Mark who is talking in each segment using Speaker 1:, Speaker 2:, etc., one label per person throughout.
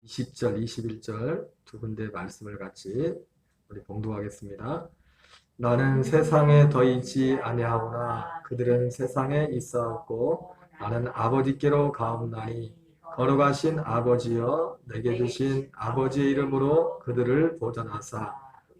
Speaker 1: 20절, 21절 두 군데 말씀을 같이 우리 봉독하겠습니다. 나는 세상에 더 있지 아니하오나 그들은 세상에 있사옵고 나는 아버지께로 가옵나니 걸어가신 아버지여 내게 주신 아버지의 이름으로 그들을 보전하사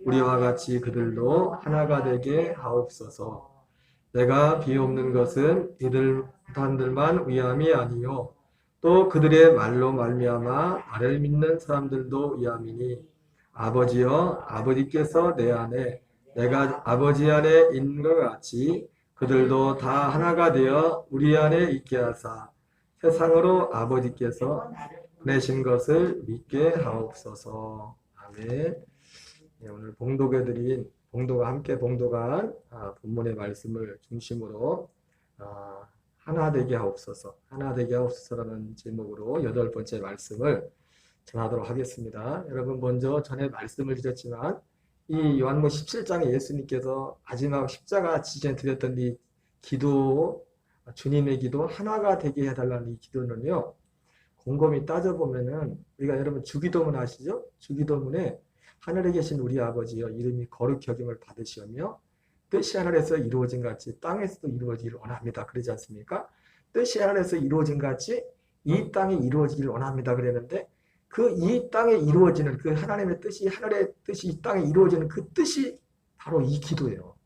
Speaker 1: 우리와 같이 그들도 하나가 되게 하옵소서. 내가 비옵는 것은 이들 사람들만 위함이 아니요 또 그들의 말로 말미암아 나를 믿는 사람들도 위함이니 아버지여 아버지께서 내 안에 내가 아버지 안에 있는 것 같이 그들도 다 하나가 되어 우리 안에 있게 하사 세상으로 아버지께서 보내신 것을 믿게 하옵소서. 아멘. 네, 오늘 봉도가 함께 봉독한 본문의 말씀을 중심으로 하나 되게 하옵소서, 하나 되게 하옵소서라는 제목으로 8번째 말씀을 전하도록 하겠습니다. 여러분 먼저 전에 말씀을 드렸지만 이 요한복음 17장에 예수님께서 마지막 십자가 지전에 드렸던 이 기도, 주님의 기도 하나가 되게 해달라는 이 기도는요, 곰곰이 따져보면은 우리가 여러분 주기도문 아시죠? 주기도문에 하늘에 계신 우리 아버지여 이름이 거룩히 여김을 받으시오며 뜻이 하늘에서 이루어진 같이 땅에서도 이루어지기를 원합니다. 그러지 않습니까? 뜻이 하늘에서 이루어진 같이 이 땅에 이루어지기를 원합니다. 그랬는데 그 이 땅에 이루어지는 그 하나님의 뜻이 하늘의 뜻이 이 땅에 이루어지는 그 뜻이 바로 이 기도예요.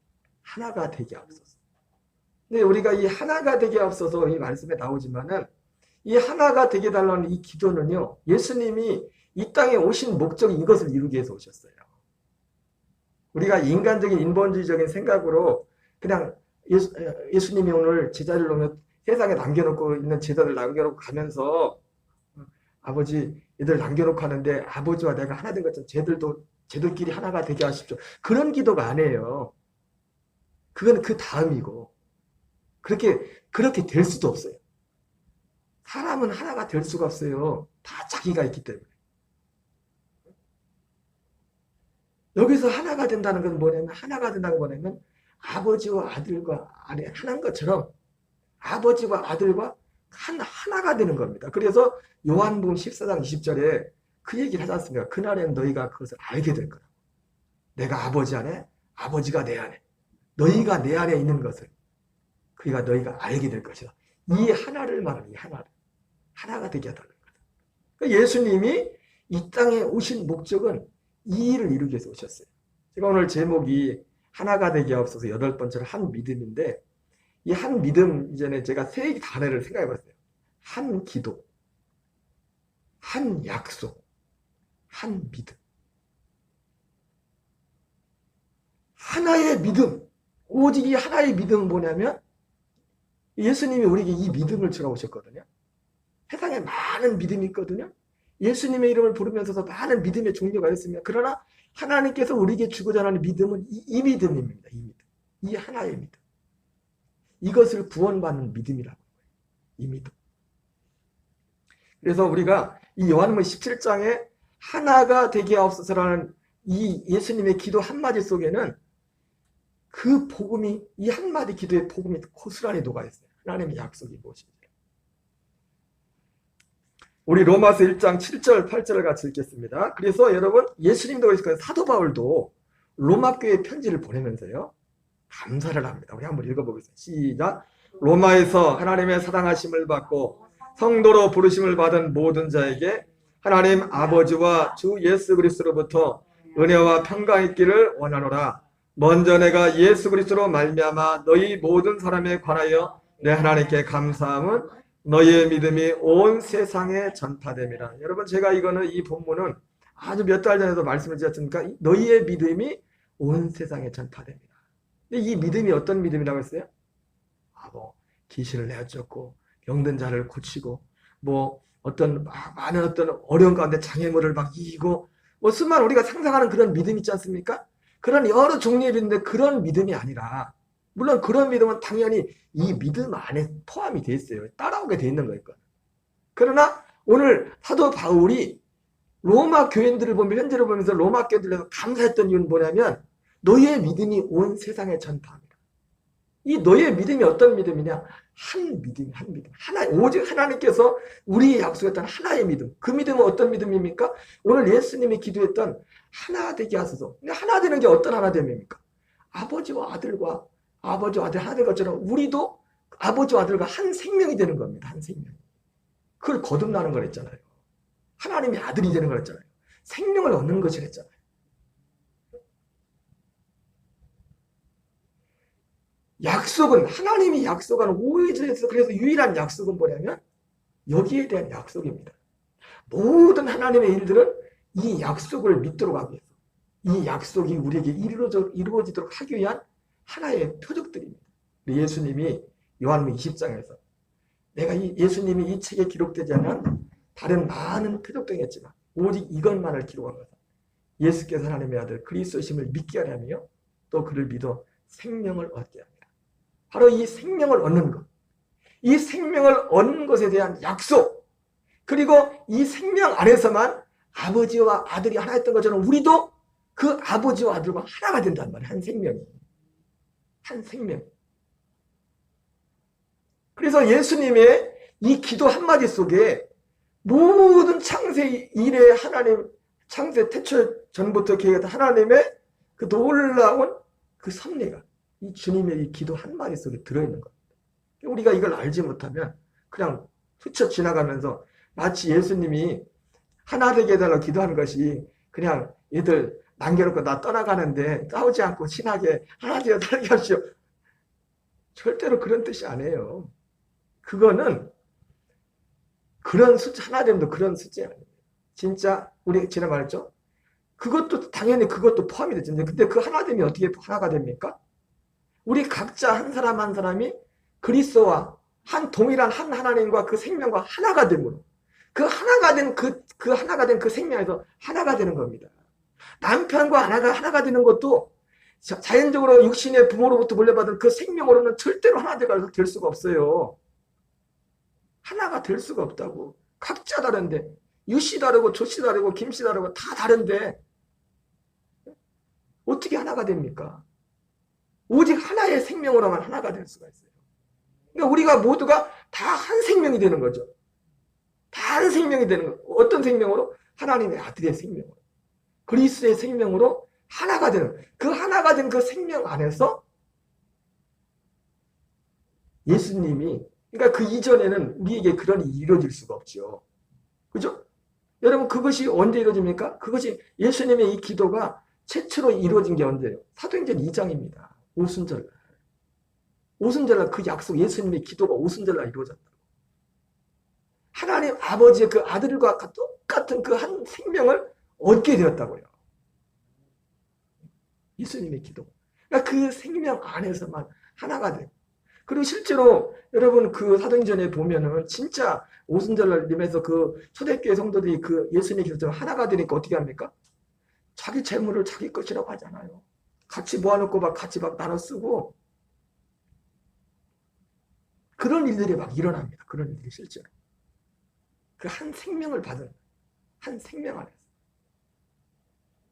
Speaker 1: 하나가 되게 하옵소서. 근데 우리가 이 하나가 되게 하옵소서 이 말씀에 나오지만은 이 하나가 되게 달라는 이 기도는요, 예수님이 이 땅에 오신 목적이 이것을 이루기 위해서 오셨어요. 우리가 인간적인 인본주의적인 생각으로 그냥 예수님이 오늘 제자를 놓으면 세상에 남겨놓고 있는 제자들 남겨놓고 가면서 아버지 얘들 남겨놓고 하는데 아버지와 내가 하나 된 것처럼 쟤들끼리 하나가 되게 하십시오. 그런 기도가 아니에요. 그건 그 다음이고 그렇게 될 수도 없어요. 사람은 하나가 될 수가 없어요. 다 자기가 있기 때문에. 여기서 하나가 된다는 건 뭐냐면 하나가 된다는 건 뭐냐면 아버지와 아들과 하나인 것처럼 아버지와 아들과 하나가 되는 겁니다. 그래서 요한복음 14장 20절에 그 얘기를 하지 않습니까? 그날엔 너희가 그것을 알게 될 거라고. 내가 아버지 안에, 아버지가 내 안에, 너희가 내 안에 있는 것을 너희가 알게 될 것이다. 이 하나를 말하는 이 하나를. 하나가 되게 하다는 거다. 그러니까 예수님이 이 땅에 오신 목적은 이 일을 이루기 위해서 오셨어요. 제가 오늘 제목이 하나가 되게 하옵소서 8번째로 한 믿음인데 이 한 믿음 이전에 제가 세 단어를 생각해 봤어요. 한 기도, 한 약속, 한 믿음. 하나의 믿음. 오직 이 하나의 믿음은 뭐냐면 예수님이 우리에게 이 믿음을 주러 오셨거든요. 세상에 많은 믿음이 있거든요. 예수님의 이름을 부르면서도 많은 믿음의 종류가 있습니다. 그러나 하나님께서 우리에게 주고자 하는 믿음은 이 믿음입니다. 이 믿음. 이 하나의 믿음. 이것을 구원받는 믿음이라고 해요. 이 믿음. 그래서 우리가 이 요한복음 17장에 하나가 되게 하옵소서라는 이 예수님의 기도 한마디 속에는 그 복음이 이 한마디 기도의 복음이 고스란히 녹아있어요. 하나님의 약속이 무엇인지. 우리 로마서 1장 7절 8절을 같이 읽겠습니다. 그래서 여러분 예수님도 그러시고 사도 바울도 로마 교회 편지를 보내면서요 감사를 합니다. 우리 한번 읽어보겠습니다. 시작. 로마에서 하나님의 사랑하심을 받고 성도로 부르심을 받은 모든 자에게 하나님 아버지와 주 예수 그리스도로부터 은혜와 평강이 있기를 원하노라. 먼저 내가 예수 그리스도로 말미암아 너희 모든 사람에 관하여 내 하나님께 감사함은 너희의 믿음이 온 세상에 전파됨이라. 여러분 제가 이 본문은 아주 몇 달 전에도 말씀을 드렸으니까 너희의 믿음이 온 세상에 전파됩니다. 근데 이 믿음이 어떤 믿음이라고 했어요? 귀신을 내쫓고 병든 자를 고치고 많은 어려운 가운데 장애물을 이기고 수많은 우리가 상상하는 그런 믿음 있지 않습니까? 그런 여러 종류의 믿음인데 그런 믿음이 아니라 물론 그런 믿음은 당연히 이 믿음 안에 포함이 되어 있어요. 따라오게 되어 있는 거니까. 그러나 오늘 사도 바울이 로마 교인들을 현지를 보면서 로마 교인들에서 감사했던 이유는 뭐냐면 너희의 믿음이 온 세상에 전파합니다. 이 너의 믿음이 어떤 믿음이냐? 한 믿음이 한 믿음. 하나, 오직 하나님께서 우리의 약속했던 하나의 믿음. 그 믿음은 어떤 믿음입니까? 오늘 예수님이 기도했던 하나 되게 하소서. 근데 하나 되는 게 어떤 하나됨입니까? 아버지와 아들과 아버지와 아들 하나 된 것처럼 우리도 아버지와 아들과 한 생명이 되는 겁니다. 한 생명. 그걸 거듭나는 거랬잖아요. 하나님의 아들이 되는 거랬잖아요. 생명을 얻는 것이랬잖아요. 약속은 하나님이 약속하는 오해에서 그래서 유일한 약속은 뭐냐면 여기에 대한 약속입니다. 모든 하나님의 일들은 이 약속을 믿도록 하기 위해서 이 약속이 우리에게 이루어지도록 하기 위한 하나의 표적들입니다. 예수님이 요한복음 20장에서 내가 예수님이 이 책에 기록되지 않은 다른 많은 표적도 했지만 오직 이것만을 기록한 것은 예수께서 하나님의 아들 그리스도심을 믿게 하려며 또 그를 믿어 생명을 얻게 합니다. 바로 이 생명을 얻는 것, 이 생명을 얻는 것에 대한 약속, 그리고 이 생명 안에서만 아버지와 아들이 하나 했던 것처럼 우리도 그 아버지와 아들과 하나가 된단 말이에요. 한 생명이. 한 생명. 그래서 예수님의 이 기도 한마디 속에 모든 창세 이래 하나님, 창세 태초 전부터 계획했던 하나님의 그 놀라운 그 섭리가 이 주님의 이 기도 한마디 속에 들어있는 겁니다. 우리가 이걸 알지 못하면 그냥 스쳐 지나가면서 마치 예수님이 하나 되게 해달라고 기도하는 것이 그냥 얘들 남겨놓고 나 떠나가는데 싸우지 않고 친하게 하나 되어 살게 하시오. 절대로 그런 뜻이 아니에요. 그거는 그런 숫자 하나됨도 그런 숫자 아니에요. 진짜 우리 지난 말했죠. 그것도 당연히 그것도 포함이 되죠. 근데 그 하나됨이 어떻게 하나가 됩니까? 우리 각자 한 사람 한 사람이 그리스도와 한 동일한 한 하나님과 그 생명과 하나가 됨으로 그 하나가 된 그 하나가 된 그 생명에서 하나가 되는 겁니다. 남편과 하나가 되는 것도 자연적으로 육신의 부모로부터 물려받은 그 생명으로는 절대로 하나 될 수가 없어요. 하나가 될 수가 없다고. 각자 다른데 유씨 다르고 조씨 다르고 김씨 다르고 다 다른데 어떻게 하나가 됩니까? 오직 하나의 생명으로만 하나가 될 수가 있어요. 그러니까 우리가 모두가 다 한 생명이 되는 거죠. 다 한 생명이 되는 거. 어떤 생명으로? 하나님의 아들의 생명으로. 그리스도의 생명으로 하나가 되는 그 하나가 된 그 생명 안에서 예수님이 그러니까 그 이전에는 우리에게 그런 일이 이루어질 수가 없죠. 그죠? 여러분 그것이 언제 이루어집니까? 그것이 예수님의 이 기도가 최초로 이루어진 게 언제예요? 사도행전 2장입니다. 오순절날. 오순절날 그 약속 예수님의 기도가 오순절날 이루어졌다. 하나님 아버지의 그 아들과 똑같은 그 한 생명을 얻게 되었다고요. 예수님의 기도. 그러니까 그 생명 안에서만 하나가 되고 그리고 실제로 여러분 그 사도행전에 보면은 진짜 오순절날님에서 그 초대교회 성도들이 그 예수님의 기도처럼 하나가 되니까 어떻게 합니까? 자기 재물을 자기 것이라고 하잖아요. 같이 모아놓고 같이 나눠 쓰고 그런 일들이 막 일어납니다. 그런 일들이 실제로. 그 한 생명을 받은 한 생명 안에서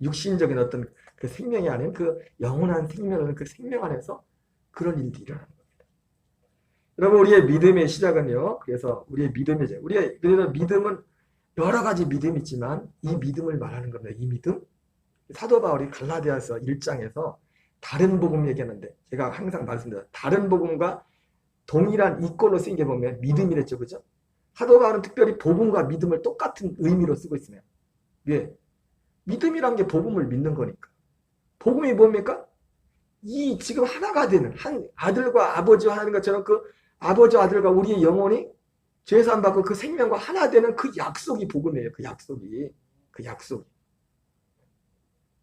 Speaker 1: 육신적인 어떤 그 생명이 아닌 그 영원한 생명을 그 생명 안에서 그런 일들이 일어나는 겁니다. 여러분 우리의 믿음의 시작은요. 그래서 우리의 믿음이죠. 우리의 믿음은 여러 가지 믿음이 있지만 이 믿음을 말하는 겁니다. 이 믿음. 사도 바울이 갈라디아서 1장에서 다른 복음 얘기하는데 제가 항상 말씀드려요. 다른 복음과 동일한 이꼴로 쓰인 게 보면 믿음이랬죠. 그죠? 사도 바울은 특별히 복음과 믿음을 똑같은 의미로 쓰고 있으면 왜? 믿음이란 게 복음을 믿는 거니까. 복음이 뭡니까? 이 지금 하나가 되는 한 아들과 아버지와 하는 것처럼 그 아버지와 아들과 우리의 영혼이 죄사함 받고 그 생명과 하나 되는 그 약속이 복음이에요. 그 약속이.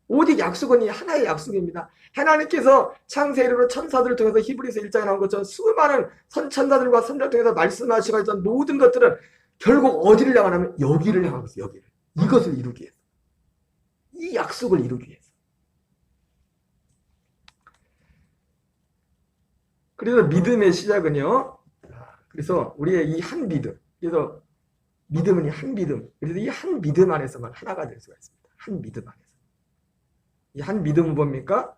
Speaker 1: 오직 약속은 이 하나의 약속입니다. 하나님께서 창세기로 천사들을 통해서 히브리서 1장에 나온 것처럼 수많은 천사들과 선자를 통해서 말씀하시고 있던 모든 것들은 결국 어디를 향하냐면 여기를 향하고 있어요. 여기를. 이것을 이루기 위해서. 이 약속을 이루기 위해서. 그래서 믿음의 시작은요. 그래서 우리의 이 한 믿음. 그래서 믿음은 한 믿음. 그래서 이 한 믿음 안에서만 하나가 될 수가 있습니다. 한 믿음 안에서. 이 한 믿음은 뭡니까?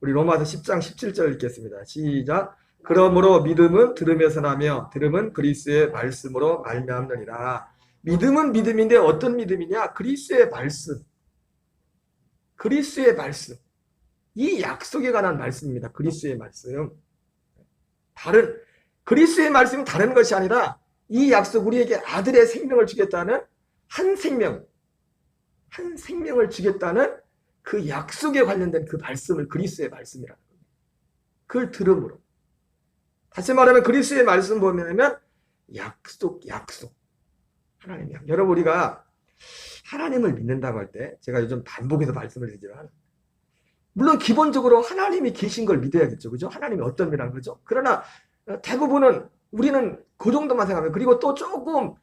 Speaker 1: 우리 로마서 10장 17절 읽겠습니다. 시작. 그러므로 믿음은 들음에서 나며 들음은 그리스도의 말씀으로 말미암느니라. 믿음은 믿음인데 어떤 믿음이냐? 그리스도의 말씀. 그리스도의 말씀. 이 약속에 관한 말씀입니다. 그리스도의 말씀. 그리스도의 말씀이 다른 것이 아니라 이 약속, 우리에게 아들의 생명을 주겠다는 한 생명을 주겠다는 그 약속에 관련된 그 말씀을 그리스도의 말씀이라는 겁니다. 그걸 들음으로. 다시 말하면 그리스도의 말씀 보면 약속. 하나님이야. 여러분, 우리가 하나님을 믿는다고 할 때 제가 요즘 반복해서 말씀을 드리지만 물론 기본적으로 하나님이 계신 걸 믿어야겠죠. 그죠? 하나님이 어떤 분이라는 거죠. 그러나 대부분은 우리는 그 정도만 생각하면, 그리고 또 조금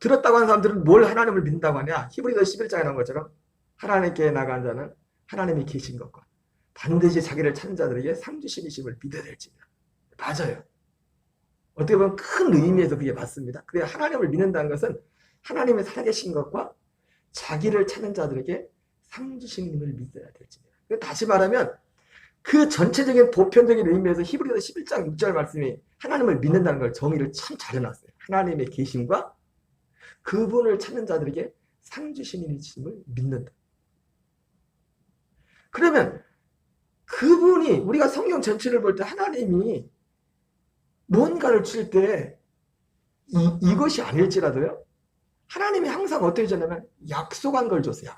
Speaker 1: 들었다고 하는 사람들은 뭘 하나님을 믿는다고 하냐? 히브리서 11장에 나온 것처럼 하나님께 나간 자는 하나님이 계신 것과 반드시 자기를 찾는 자들에게 상 주심이심을 믿어야 될지니라. 맞아요. 어떻게 보면 큰 의미에서 그게 맞습니다. 그게 하나님을 믿는다는 것은 하나님의 살아계신 것과 자기를 찾는 자들에게 상 주심을 믿어야 될지니라. 다시 말하면 그 전체적인 보편적인 의미에서 히브리서 11장 6절 말씀이 하나님을 믿는다는 걸 정의를 참 잘 해놨어요. 하나님의 계심과 그분을 찾는 자들에게 상 주심을 믿는다. 그러면 그분이, 우리가 성경 전체를 볼 때 하나님이 뭔가를 주실 때 이것이 아닐지라도요, 하나님이 항상 어떻게 줬냐면 약속한 걸 줬어요.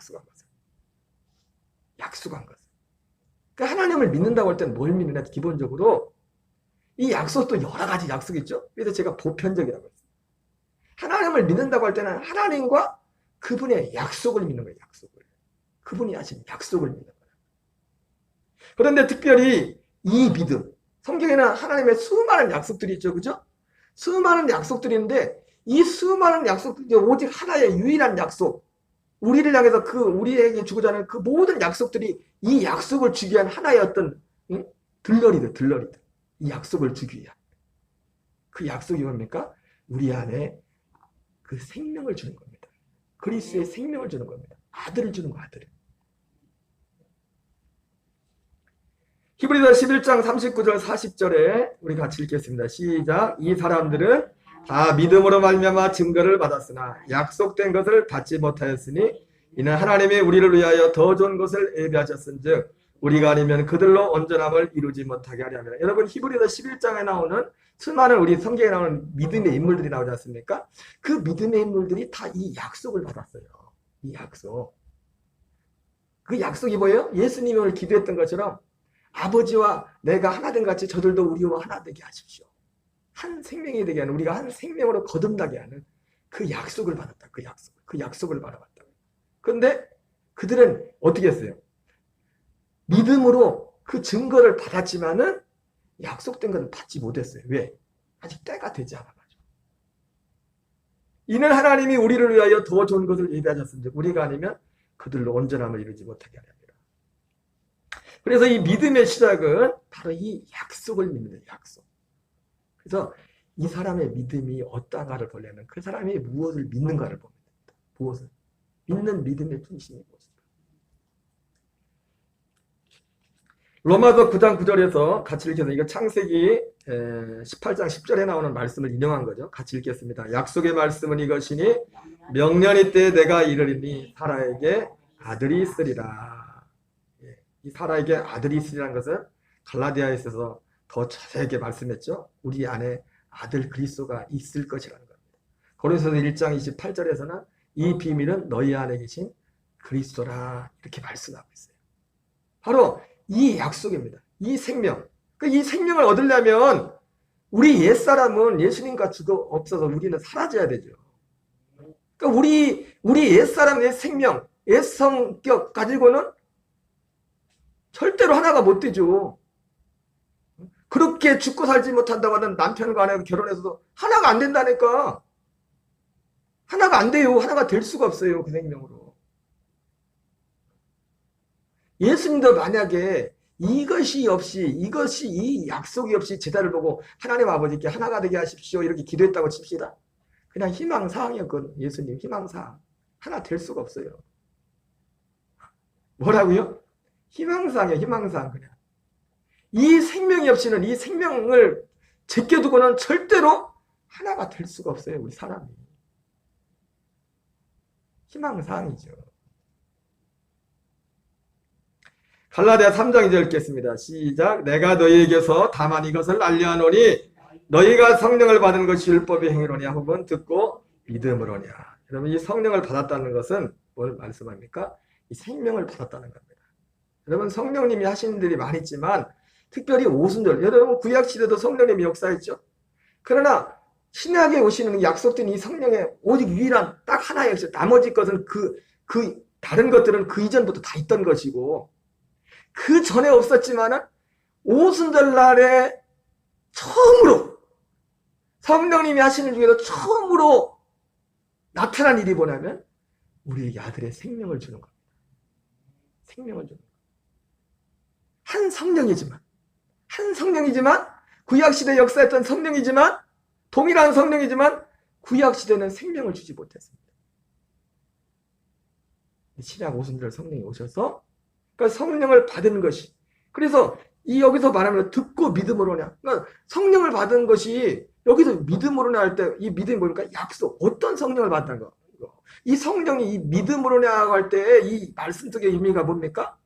Speaker 1: 약속한 것을. 그러니까 하나님을 믿는다고 할 때는 뭘 믿느냐? 기본적으로 이 약속도 여러 가지 약속이 있죠. 그래서 제가 보편적이라고 했어요. 하나님을 믿는다고 할 때는 하나님과 그분의 약속을 믿는 거예요. 그분이 하신 약속을 믿는 거예요. 그런데 특별히 이 믿음, 성경에는 하나님의 수많은 약속들이 있죠. 그죠? 수많은 약속들이 있는데 이 수많은 약속들이 오직 하나의 유일한 약속, 우리를 향해서 우리에게 주고자 하는 그 모든 약속들이 이 약속을 주기 위한 하나의 어떤 들러리들. 이 약속을 주기 위한. 그 약속이 뭡니까? 우리 안에 그 생명을 주는 겁니다. 그리스도의 생명을 주는 겁니다. 아들을 주는 거, 아들을. 히브리서 11장 39절 40절에 우리 같이 읽겠습니다. 시작. 이 사람들은 다 믿음으로 말미암아 증거를 받았으나 약속된 것을 받지 못하였으니 이는 하나님이 우리를 위하여 더 좋은 것을 예비하셨은즉 우리가 아니면 그들로 온전함을 이루지 못하게 하려 함이라. 여러분, 히브리서 11장에 나오는 수많은 우리 성경에 나오는 믿음의 인물들이 나오지 않습니까? 그 믿음의 인물들이 다 이 약속을 받았어요. 이 약속. 그 약속이 뭐예요? 예수님이 오늘 기도했던 것처럼 아버지와 내가 하나 된 같이 저들도 우리와 하나 되게 하십시오. 한 생명이 되게 하는, 우리가 한 생명으로 거듭나게 하는 그 약속을 받았다. 그 약속을 받아봤다. 그런데 그들은 어떻게 했어요? 믿음으로 그 증거를 받았지만은 약속된 건 받지 못했어요. 왜? 아직 때가 되지 않아가지고. 이는 하나님이 우리를 위하여 더 좋은 것을 예비하셨은즉 우리가 아니면 그들로 온전함을 이루지 못하게 하려 합니다. 그래서 이 믿음의 시작은 바로 이 약속을 믿는 거예요. 약속. 그래서 이 사람의 믿음이 어떠한가를 보려면 그 사람이 무엇을 믿는가를 보면 됩니다. 무엇을? 믿는 믿음의 중심이 무엇인가. 로마서 9장 9절에서 같이 읽겠습니다. 이거 창세기 18장 10절에 나오는 말씀을 인용한 거죠. 같이 읽겠습니다. 약속의 말씀은 이것이니 명년이 때 내가 이르리니 사라에게 아들이 있으리라. 이 사라에게 아들이 있으리라는 것은 갈라디아에 있어서 더 자세하게 말씀했죠. 우리 안에 아들 그리스도가 있을 것이라는 겁니다. 고린도서 1장 28절에서는 이 비밀은 너희 안에 계신 그리스도라 이렇게 말씀하고 있어요. 바로 이 약속입니다. 이 생명. 이 생명을 얻으려면 우리 옛사람은 예수님과 주도 없어서 우리는 사라져야 되죠. 그러니까 우리 옛사람, 옛생명, 옛성격 가지고는 절대로 하나가 못 되죠. 그렇게 죽고 살지 못한다고 하는 남편과 아내가 결혼해서도 하나가 안 된다니까. 하나가 안 돼요. 하나가 될 수가 없어요. 그 생명으로. 예수님도 만약에 이것이 이 약속이 없이 제자를 보고 하나님 아버지께 하나가 되게 하십시오 이렇게 기도했다고 칩시다. 그냥 희망사항이었거든. 예수님 희망사항. 하나 될 수가 없어요. 뭐라고요? 희망사항이에요. 희망사항. 그냥 이 생명이 없이는 이 생명을 제껴두고는 절대로 하나가 될 수가 없어요. 우리 사람이. 희망사항이죠. 갈라디아 3장 2절 읽겠습니다. 시작. 내가 너희에게서 다만 이것을 알려하노니 너희가 성령을 받은 것이 율법의 행위로냐 혹은 듣고 믿음으로냐. 여러분 이 성령을 받았다는 것은 뭘 말씀합니까? 이 생명을 받았다는 겁니다. 여러분 성령님이 하시는 일이 많이 있지만 특별히 오순절, 여러분 구약시대도 성령님이 역사했죠. 그러나 신약에 오시는 약속된 이 성령의 오직 유일한 딱 하나의 역사, 나머지 것은 다른 것들은 그 이전부터 다 있던 것이고 그 전에 없었지만은 오순절 날에 처음으로 성령님이 하시는 중에서 처음으로 나타난 일이 뭐냐면 우리에게 아들의 생명을 주는 겁니다. 생명을 주는 겁니다. 한 성령이지만 구약시대 역사했던 성령이지만 동일한 성령이지만 구약시대는 생명을 주지 못했습니다. 신약 오순절 성령이 오셔서 그러니까 성령을 받은 것이 그래서 이 여기서 말하면 듣고 믿음으로냐 그러니까 성령을 받은 것이 여기서 믿음으로냐 할 때 이 믿음이 뭡니까? 약속 어떤 성령을 받는 거? 이 성령이 이 믿음으로냐 할 때 이 말씀 속의 의미가 뭡니까?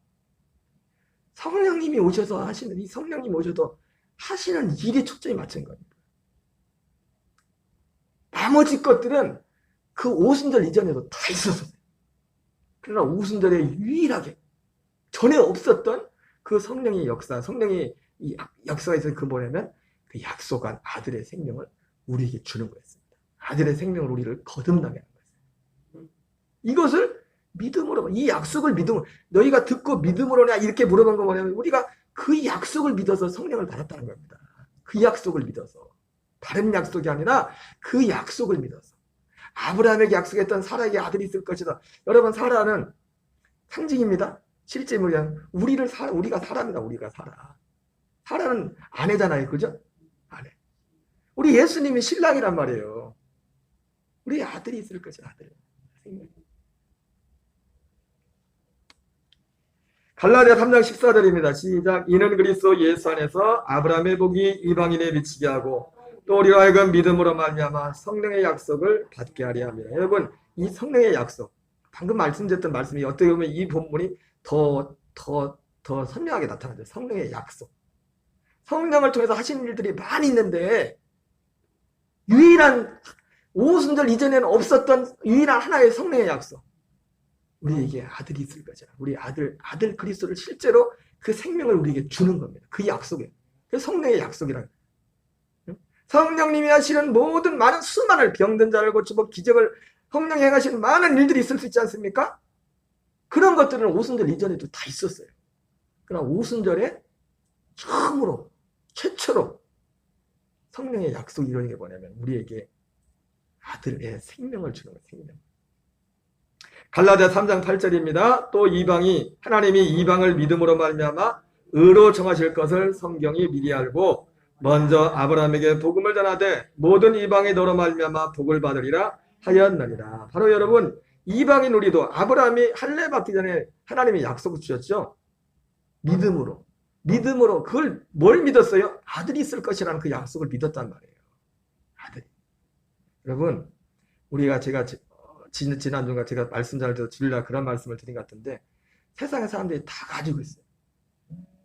Speaker 1: 성령님이 오셔서 하시는 이 성령님이 오셔서 하시는 일에 초점이 맞춘 겁니다. 나머지 것들은 그 오순절 이전에도 다 있었어요. 그러나 오순절에 유일하게 전에 없었던 그 성령의 역사, 성령의 이 역사가 있어서 그 뭐냐면 그 약속한 아들의 생명을 우리에게 주는 거였습니다. 아들의 생명을 우리를 거듭나게 하는 거였어요. 이것을 믿음으로, 이 약속을 믿음으로, 너희가 듣고 믿음으로냐 이렇게 물어본 거 뭐냐면 우리가 그 약속을 믿어서 성령을 받았다는 겁니다. 그 약속을 믿어서. 다른 약속이 아니라 그 약속을 믿어서. 아브라함에게 약속했던 사라에게 아들이 있을 것이다. 여러분 사라는 상징입니다. 실제 뭐냐 우리가 사람이다. 우리가 살아. 사라는 아내잖아요. 그죠? 아내. 우리 예수님이 신랑이란 말이에요. 우리 아들이 있을 것이다. 아들. 갈라디아 3장 14절입니다. 시작. 이는 그리스도 예수 안에서 아브라함의 복이 이방인에 미치게 하고 또 우리로 하여금 믿음으로 말미암아 성령의 약속을 받게 하려 합니다. 여러분 이 성령의 약속 방금 말씀드렸던 말씀이 어떻게 보면 이 본문이 더 선명하게 나타나죠. 성령의 약속. 성령을 통해서 하시는 일들이 많이 있는데 유일한 오순절 이전에는 없었던 유일한 하나의 성령의 약속. 우리에게 아들이 있을 거죠. 우리 아들 그리스도를 실제로 그 생명을 우리에게 주는 겁니다. 그 약속에. 그 성령의 약속이라는 성령님이 하시는 모든 많은 수많은 병든 자를 고치고 기적을 성령이 행하시는 많은 일들이 있을 수 있지 않습니까? 그런 것들은 오순절 이전에도 다 있었어요. 그러나 오순절에 처음으로 최초로 성령의 약속이 이루어진 게 뭐냐면 우리에게 아들의 생명을 주는 거예요. 생명. 갈라디아 3장 8절입니다. 또 이방이 하나님이 이방을 믿음으로 말미암아 의로 정하실 것을 성경이 미리 알고 먼저 아브라함에게 복음을 전하되 모든 이방이 너로 말미암아 복을 받으리라 하였느니라. 바로 여러분 이방인 우리도 아브라함이 할례 받기 전에 하나님이 약속을 주셨죠. 믿음으로 그걸 뭘 믿었어요? 아들이 있을 것이라는 그 약속을 믿었단 말이에요. 아들이. 여러분 제가 지난주가 제가 말씀 잘 드리려고 그런 말씀을 드린 것 같은데 세상의 사람들이 다 가지고 있어요.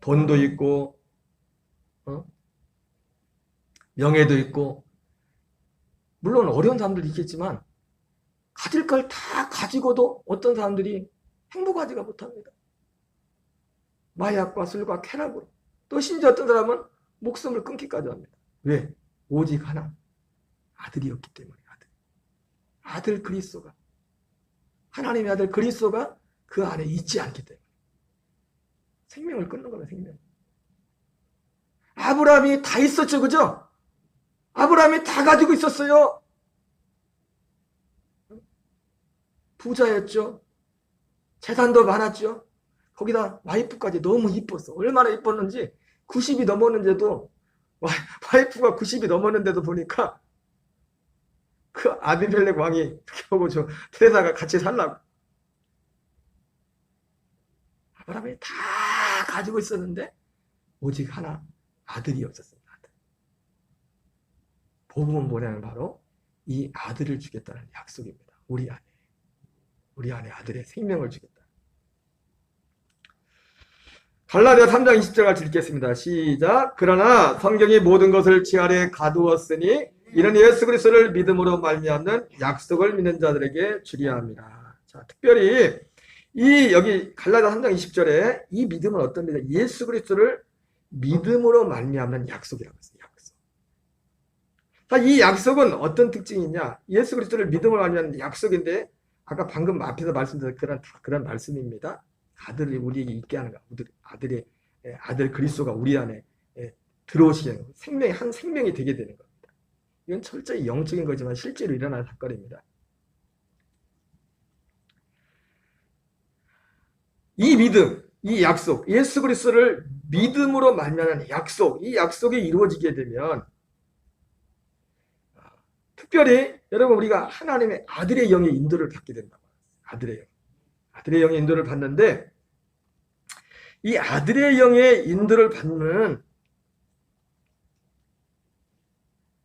Speaker 1: 돈도 있고 명예도 있고 물론 어려운 사람들도 있겠지만 가질 걸 다 가지고도 어떤 사람들이 행복하지가 못합니다. 마약과 술과 쾌락으로 또 심지어 어떤 사람은 목숨을 끊기까지 합니다. 왜? 오직 하나 아들이었기 때문에. 아들 그리스도가 하나님의 아들 그리스도가 그 안에 있지 않기 때문에 생명을 끊는 거예요. 생명. 아브라함이 다 있었죠. 그죠? 아브라함이 다 가지고 있었어요. 부자였죠. 재산도 많았죠. 거기다 와이프까지 너무 이뻤어. 얼마나 이뻤는지 90이 넘었는데도 와이프가 90이 넘었는데도 보니까 그 아비멜렉 왕이 이렇게 보고 저 테레사가 같이 살라고. 아브라함이 다 가지고 있었는데 오직 하나, 아들이 없었습니다. 아들. 복음은 뭐냐면 바로 이 아들을 주겠다는 약속입니다. 우리 안에 아들의 생명을 주겠다. 갈라디아 3장 20절 같이 읽겠습니다. 시작. 그러나 성경이 모든 것을 지 아래 가두었으니 이는 예수 그리스도를 믿음으로 말미암는 약속을 믿는 자들에게 주리야 합니다. 자, 특별히 여기 갈라디아 3장 20절에 이 믿음은 어떤 믿음? 예수 그리스도를 믿음으로 말미암는 약속이라고 했어요. 약속. 자, 이 약속은 어떤 특징이 있냐? 예수 그리스도를 믿음으로 말미암는 약속인데 아까 방금 앞에서 말씀드린 그런 말씀입니다. 아들이 우리에게 있게 하는 거, 아들 그리스도가 우리 안에 들어오시게 하는 한 생명이 되게 되는 겁니다. 이건 철저히 영적인 거지만 실제로 일어나는 사건입니다. 이 믿음, 이 약속, 예수 그리스도를 믿음으로 말미암는 약속, 이 약속이 이루어지게 되면 특별히 여러분 우리가 하나님의 아들의 영의 인도를 받게 된다고. 아들의 영의 인도를 받는데 이 아들의 영의 인도를 받는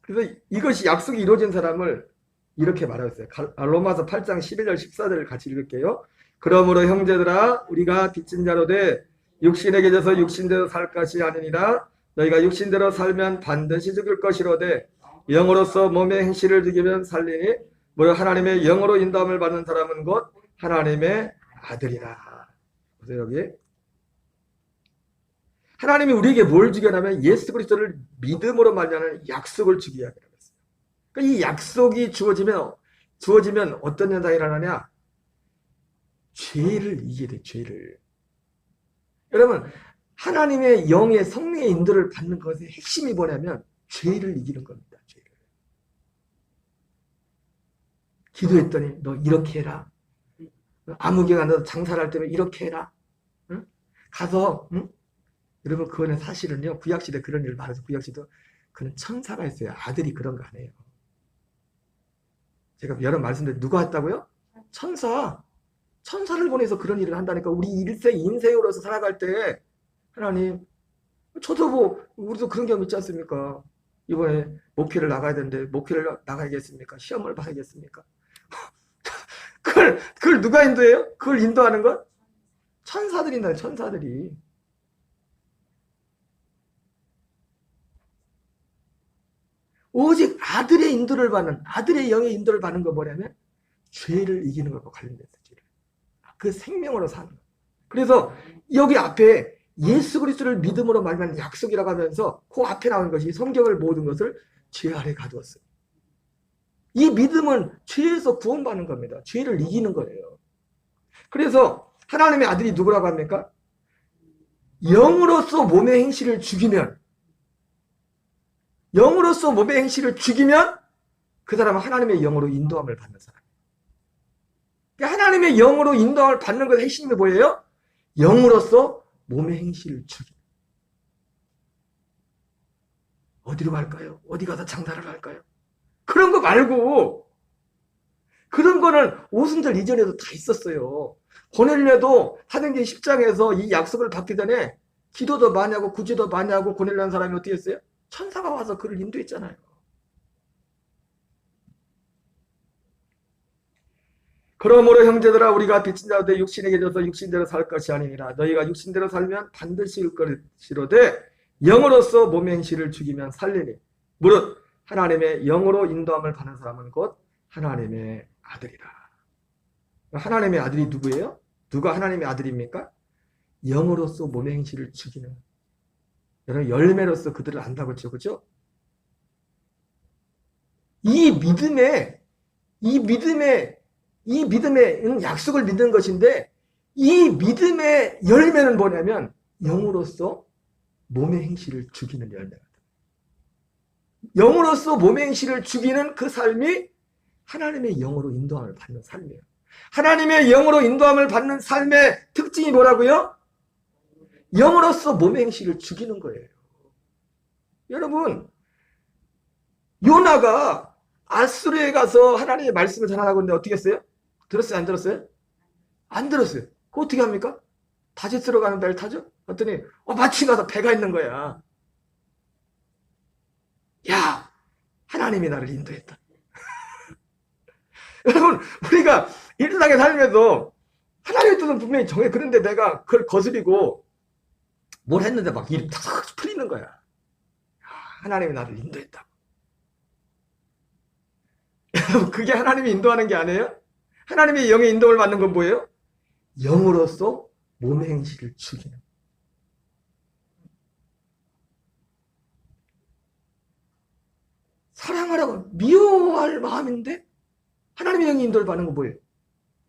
Speaker 1: 그래서 이것이 약속이 이루어진 사람을 이렇게 말하고 있어요. 로마서 8장 11절 14절을 같이 읽을게요. 그러므로 형제들아 우리가 빚진 자로 돼 육신에게 져서 육신대로 살 것이 아니니라 너희가 육신대로 살면 반드시 죽을 것이로되 영으로서 몸의 행실을 죽이면 살리니 무릇 하나님의 영으로 인도함을 받는 사람은 곧 하나님의 아들이라. 보세요 여기. 하나님이 우리에게 뭘 주게냐면 예수 그리스도를 믿음으로 말미암는 약속을 주게 하게 되었어요. 그러니까 이 약속이 주어지면 어떤 현상이 일어나냐? 죄를 이기게 돼. 죄를. 여러분 하나님의 영의 성령의 인도를 받는 것의 핵심이 뭐냐면 죄를 이기는 겁니다. 죄를. 기도했더니 너 이렇게 해라. 아무개가 너 장사를 할 때면 이렇게 해라. 응? 가서 응? 여러분 그거는 사실은요 구약시대 그런 일을 말해서 구약시대 그는 천사가 있어요. 아들이 그런 거 안 해요. 제가 여러 말씀드린 누가 했다고요? 천사를 보내서 그런 일을 한다니까. 우리 인생으로서 살아갈 때 하나님 저도 우리도 그런 경험 있지 않습니까? 이번에 목회를 나가야 되는데 목회를 나가야겠습니까? 시험을 봐야겠습니까? 그걸 누가 인도해요? 그걸 인도하는 건 천사들이 나요. 천사들이. 오직 아들의 인도를 받는 아들의 영의 인도를 받는 거 뭐냐면 죄를 이기는 것과 관련돼서 죄를. 그 생명으로 사는 거. 그래서 여기 앞에 예수 그리스도를 믿음으로 말하면 약속이라고 하면서 그 앞에 나오는 것이 성경을 모든 것을 죄 아래 가두었어요. 이 믿음은 죄에서 구원받는 겁니다. 죄를 이기는 거예요. 그래서 하나님의 아들이 누구라고 합니까? 영으로서 몸의 행실을 죽이면 그 사람은 하나님의 영으로 인도함을 받는 사람이에요. 그러니까 하나님의 영으로 인도함을 받는 것의 핵심이 뭐예요? 영으로서 몸의 행실을 죽이는. 어디로 갈까요? 어디 가서 장사를 할까요? 그런 거 말고 그런 거는 오순절 이전에도 다 있었어요. 고넬료도 사도행전 10장에서 이 약속을 받기 전에 기도도 많이 하고 구제도 많이 하고 고넬료라는 사람이 어떻게 했어요? 천사가 와서 그를 인도했잖아요. 그러므로 형제들아 우리가 빚진 자로 돼 육신에게 져서 육신대로 살 것이 아니니라 너희가 육신대로 살면 반드시 죽을 것이로되 영으로서 몸의 행실을 죽이면 살리니 무릇 하나님의 영으로 인도함을 받는 사람은 곧 하나님의 아들이라. 하나님의 아들이 누구예요? 누가 하나님의 아들입니까? 영으로서 몸의 행실을 죽이는 여러분 열매로서 그들을 안다고 했죠. 그렇죠? 이 믿음의 약속을 믿는 것인데 이 믿음의 열매는 뭐냐면 영으로서 몸의 행실을 죽이는 열매가 됩니다. 영으로서 몸의 행실을 죽이는 그 삶이 하나님의 영으로 인도함을 받는 삶이에요. 하나님의 영으로 인도함을 받는 삶의 특징이 뭐라고요? 영으로서 몸의 행실을 죽이는 거예요. 여러분 요나가 아수르에 가서 하나님의 말씀을 전하라고 했는데 어떻게 했어요? 들었어요? 안 들었어요? 안 들었어요. 그거 어떻게 합니까? 다시스로 가는 배를 타죠? 그랬더니 마침 가서 배가 있는 거야. 야, 하나님이 나를 인도했다. 여러분, 우리가 일상에 살면서 하나님의 뜻은 분명히 정해. 그런데 내가 그걸 거스리고 뭘 했는데 막 일이 탁 풀리는 거야. 하나님이 나를 인도했다. 그게 하나님이 인도하는 게 아니에요? 하나님의 영의 인도를 받는 건 뭐예요? 영으로서 몸의 행실을 죽이는. 사랑하라고 미워할 마음인데 하나님의 영의 인도를 받는 건 뭐예요?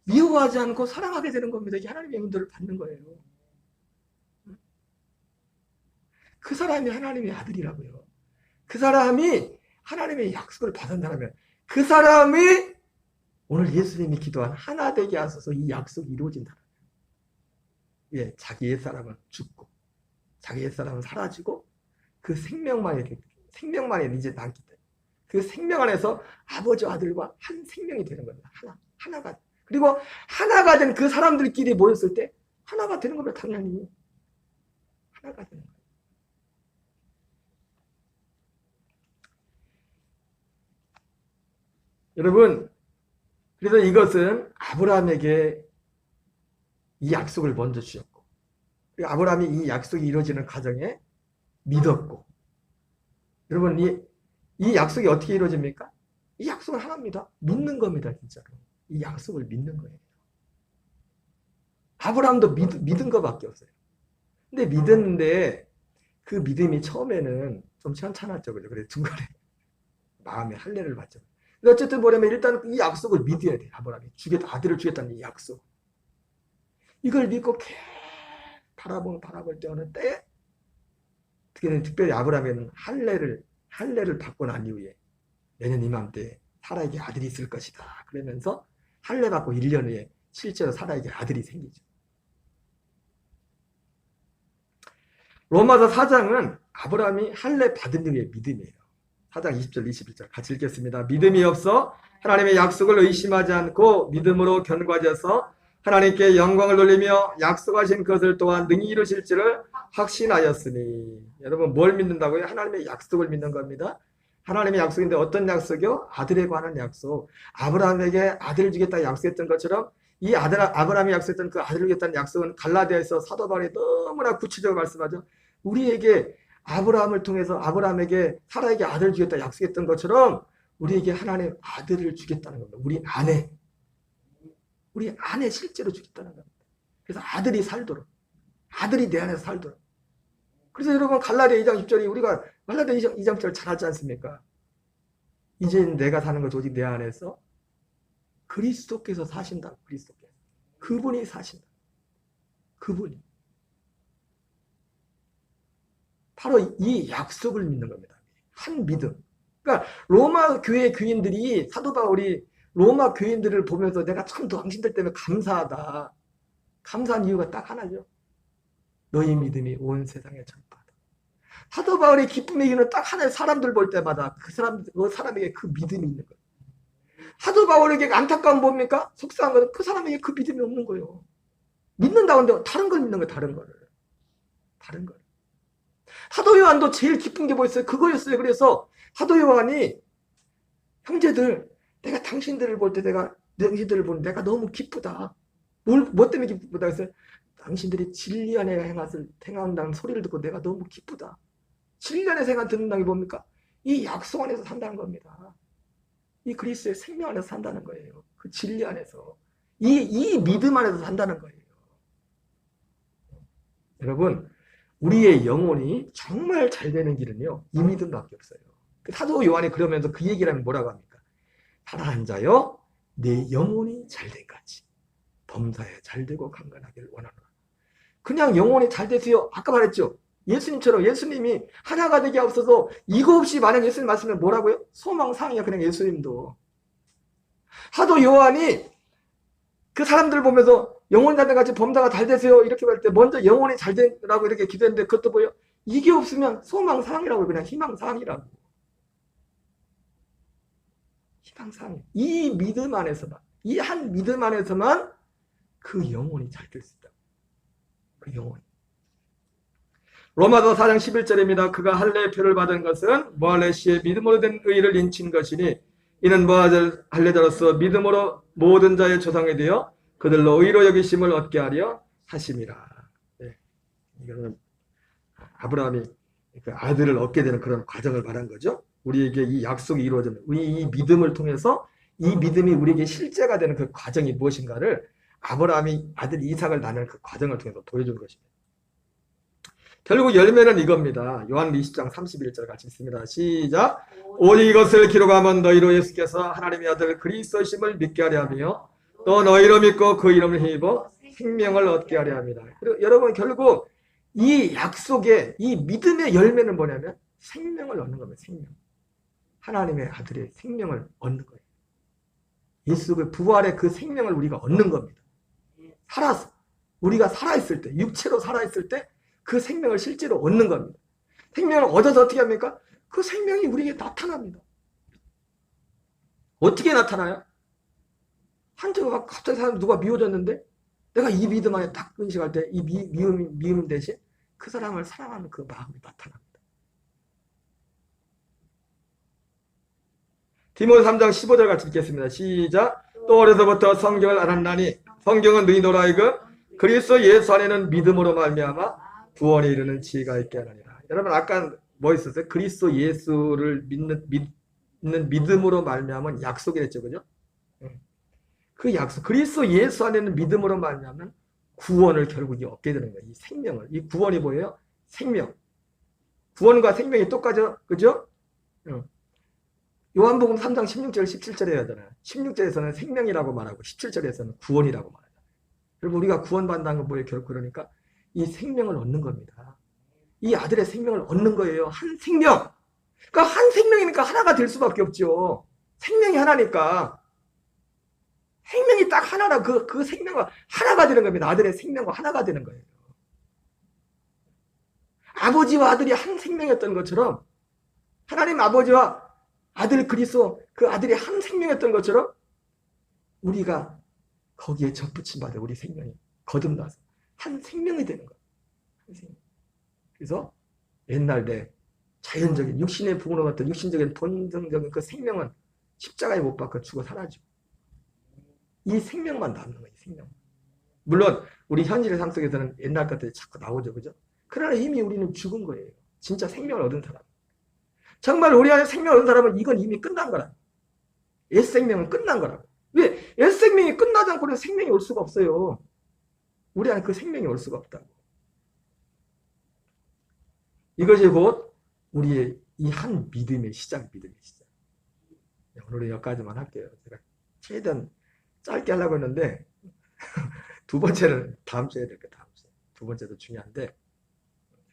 Speaker 1: 미워하지 않고 사랑하게 되는 겁니다. 이게 하나님의 인도를 받는 거예요. 그 사람이 하나님의 아들이라고요. 그 사람이 하나님의 약속을 받은다면 그 사람이 오늘 예수님이 기도한 하나 되게 하소서 이 약속이 이루어진다. 예, 자기 옛사람은 죽고 자기 옛사람은 사라지고 그 생명만이 이제 남기 때문에 그 생명 안에서 아버지와 아들과 한 생명이 되는 겁니다. 하나가. 그리고 하나가 된 그 사람들끼리 모였을 때 하나가 되는 겁니다. 당연히 하나가 되는 거예요. 여러분, 그래서 이것은 아브라함에게 이 약속을 먼저 주셨고, 아브라함이 이 약속이 이루어지는 과정에 믿었고, 여러분, 이 약속이 어떻게 이루어집니까? 이 약속은 하나입니다. 믿는 겁니다, 진짜로. 이 약속을 믿는 거예요. 아브라함도 믿은 것밖에 없어요. 근데 믿었는데 그 믿음이 처음에는 좀 시원찮았죠. 그래서 중간에 마음에 할례를 받죠. 어쨌든 뭐냐면 일단 이 약속을 믿어야 돼. 아브라함이 아들을 주겠다는 이 약속. 이걸 믿고 계속 바라볼 때 어느 때 특별히 아브라함에는 할례를 받고 난 이후에 내년 이맘때 사라에게 아들이 있을 것이다. 그러면서 할례 받고 1년 후에 실제로 사라에게 아들이 생기죠. 로마서 4장은 아브라함이 할례 받은 이후의 믿음이에요. 4장 20절 21절 같이 읽겠습니다. 믿음이 없어 하나님의 약속을 의심하지 않고 믿음으로 견고해져서 하나님께 영광을 돌리며 약속하신 것을 또한 능히 이루실 줄을 확신하였으니. 여러분 뭘 믿는다고요? 하나님의 약속을 믿는 겁니다. 하나님의 약속인데 어떤 약속이요? 아들에 관한 약속. 아브라함에게 아들을 주겠다 약속했던 것처럼 이 아브라함이 약속했던 그 아들을 주겠다는 약속은 갈라디아에서 사도 바울이 너무나 구체적으로 말씀하죠. 우리에게 아브라함을 통해서 아브라함에게 사라에게 아들을 주겠다 약속했던 것처럼 우리에게 하나님 아들을 주겠다는 겁니다. 우리 아내 실제로 주겠다는 겁니다. 그래서 아들이 살도록, 아들이 내 안에서 살도록. 그래서 여러분 갈라디아 2장 10절이 우리가 갈라디아 2장 10절 잘 하지 않습니까? 이제 내가 사는 것 오직 내 안에서 그리스도께서 사신다. 그리스도께서. 그분이 사신다. 그분이. 바로 이 약속을 믿는 겁니다. 한 믿음. 그러니까 로마 교회 교인들이 사도 바울이 로마 교인들을 보면서 내가 참 당신들 때문에 감사하다. 감사한 이유가 딱 하나죠. 너희 믿음이 온 세상에 전파하다. 사도 바울의 기쁨의 이유는 딱 하나의 사람들 볼 때마다 그 사람에게 그 믿음이 있는 거예요. 사도 바울에게 안타까운 뭡니까? 속상한 것은 그 사람에게 그 믿음이 없는 거예요. 믿는다고 하는데 다른 걸 믿는 거예요. 다른 걸. 사도 요한도 제일 기쁜 게 뭐였어요? 그거였어요. 그래서 사도 요한이 형제들 내가 당신들을 볼 때 당신들을 보는 내가 너무 기쁘다. 뭐 때문에 기쁘다 했어요? 당신들이 진리 안에 행한다는 소리를 듣고 내가 너무 기쁘다. 진리 안에 듣는다는 게 뭡니까? 이 약속 안에서 산다는 겁니다. 이 그리스도의 생명 안에서 산다는 거예요. 그 진리 안에서. 이 믿음 안에서 산다는 거예요. 여러분, 우리의 영혼이 정말 잘 되는 길은요, 이 믿음밖에 없어요. 사도 요한이 그러면서 그 얘기를 하면 뭐라고 합니까? 사랑하는 자여, 내 영혼이 잘된 같이 범사에 잘되고 강건하기를 원하노라. 그냥 영혼이 잘 되세요. 아까 말했죠. 예수님처럼 예수님이 하나가 되게 없어서 이거 없이 만약 예수님 말씀을 뭐라고요? 소망상이야. 그냥 예수님도. 사도 요한이 그 사람들 보면서 영혼이 잘된 같이 범사가 잘 되세요. 이렇게 말할 때 먼저 영혼이 잘 되라고 이렇게 기도했는데 그것도 뭐예요? 이게 없으면 소망상이라고 그냥 희망상이라고. 희망상. 이 믿음 안에서만 이 한 믿음 안에서만 그 영혼이 잘 될 수 있다. 그 영혼이. 로마서 4장 11절입니다. 그가 할례의 표를 받은 것은 모할레시의 믿음으로 된 의를 인친 것이니 이는 할례자로서 믿음으로 모든 자의 조상이 되어 그들로 의로 여기심을 얻게 하려 하심이라. 네. 이거는 아브라함이 그 아들을 얻게 되는 그런 과정을 말한 거죠. 우리에게 이 약속이 이루어지는 이 믿음을 통해서 이 믿음이 우리에게 실제가 되는 그 과정이 무엇인가를 아브라함이 아들 이삭을 낳는 그 과정을 통해서 보여준 것입니다. 결국 열매는 이겁니다. 요한복음 20장 31절 같이 읽습니다. 시작. 오직 이것을 기록하면 너희로 예수께서 하나님의 아들 그리스도심을 믿게 하려 하며 또 너희로 믿고 그 이름을 힘입어 생명을 얻게 하려 합니다. 그리고 여러분 결국 이 약속의 이 믿음의 열매는 뭐냐면 생명을 얻는 겁니다. 생명. 하나님의 아들의 생명을 얻는 거예요. 예수의 부활의 그 생명을 우리가 얻는 겁니다. 살아서 우리가 살아있을 때, 육체로 살아있을 때 그 생명을 실제로 얻는 겁니다. 생명을 얻어서 어떻게 합니까? 그 생명이 우리에게 나타납니다. 어떻게 나타나요? 한쪽에 갑자기 사람 누가 미워졌는데 내가 이 믿음 안에 딱 인식할 때 이 미움 대신 그 사람을 사랑하는 그 마음이 나타납니다. 디모데 3장 15절 같이 읽겠습니다. 시작. 또 어려서부터 성경을 알았나니 성경은 너희로 하여금 그리스도 예수 안에는 믿음으로 말미암아 구원에 이르는 지혜가 있게 하느니라. 여러분 아까 뭐 있었어요? 그리스도 예수를 믿는 믿음으로 말미암은 약속이 됐죠, 그죠? 그 약속, 그리스도 예수 안에는 믿음으로 말미암은 구원을 결국 얻게 되는 거예요. 이 생명을. 이 구원이 뭐예요? 생명. 구원과 생명이 똑같죠, 그죠? 요한복음 3장 16절, 17절에 하잖아요. 16절에서는 생명이라고 말하고 17절에서는 구원이라고 말하잖아요. 그리고 우리가 구원받는다는 건 뭐예요? 결국 그러니까 이 생명을 얻는 겁니다. 이 아들의 생명을 얻는 거예요. 한 생명. 그러니까 한 생명이니까 하나가 될 수밖에 없죠. 생명이 하나니까. 생명이 딱 하나라 그 생명과 하나가 되는 겁니다. 아들의 생명과 하나가 되는 거예요. 아버지와 아들이 한 생명이었던 것처럼 하나님 아버지와 아들 그리스도 그 아들이 한 생명이었던 것처럼 우리가 거기에 접붙임 받아 우리 생명이 거듭나서 한 생명이 되는 거예요. 한 생명. 그래서 옛날 내 자연적인 육신의 부모로 같은 육신적인 본성적인 그 생명은 십자가에 못 박혀 죽어 사라지고 이 생명만 남는 거예요. 생명. 물론 우리 현실의 삶 속에서는 옛날 것들이 자꾸 나오죠, 그죠? 그러나 이미 우리는 죽은 거예요. 진짜 생명을 얻은 사람. 정말 우리 안에 생명을 얻은 사람은 이건 이미 끝난 거라. 옛 생명은 끝난 거라고. 왜? 옛 생명이 끝나지 않고는 생명이 올 수가 없어요. 우리 안에 그 생명이 올 수가 없다고. 이것이 곧 우리의 이 한 믿음의 시작, 믿음의 시작. 오늘은 여기까지만 할게요. 제가 최대한 짧게 하려고 했는데 두 번째는 다음 주에 될게요. 다음 주에. 두 번째도 중요한데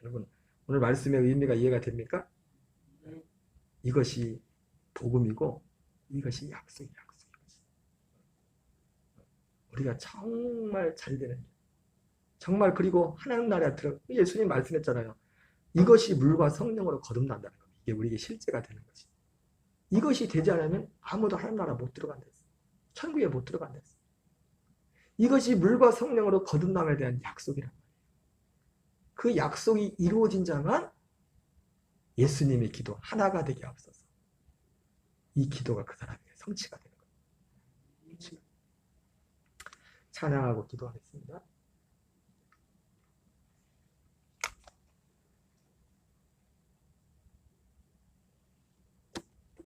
Speaker 1: 여러분 오늘 말씀의 의미가 이해가 됩니까? 이것이 복음이고 이것이 약속이야. 우리가 정말 잘 되는 정말 그리고 하나님 나라에 들어 예수님 말씀했잖아요. 이것이 물과 성령으로 거듭난다는 겁니다. 이게 우리에게 실제가 되는 거지. 이것이 되지 않으면 아무도 하나님 나라 못 들어간다 했어. 천국에 못 들어간다 했어. 이것이 물과 성령으로 거듭남에 대한 약속이란 말이에요. 그 약속이 이루어진 자만 예수님의 기도 하나가 되게 앞서서 이 기도가 그 사람에게 성취가 되는 거예요. 찬양하고 기도하겠습니다.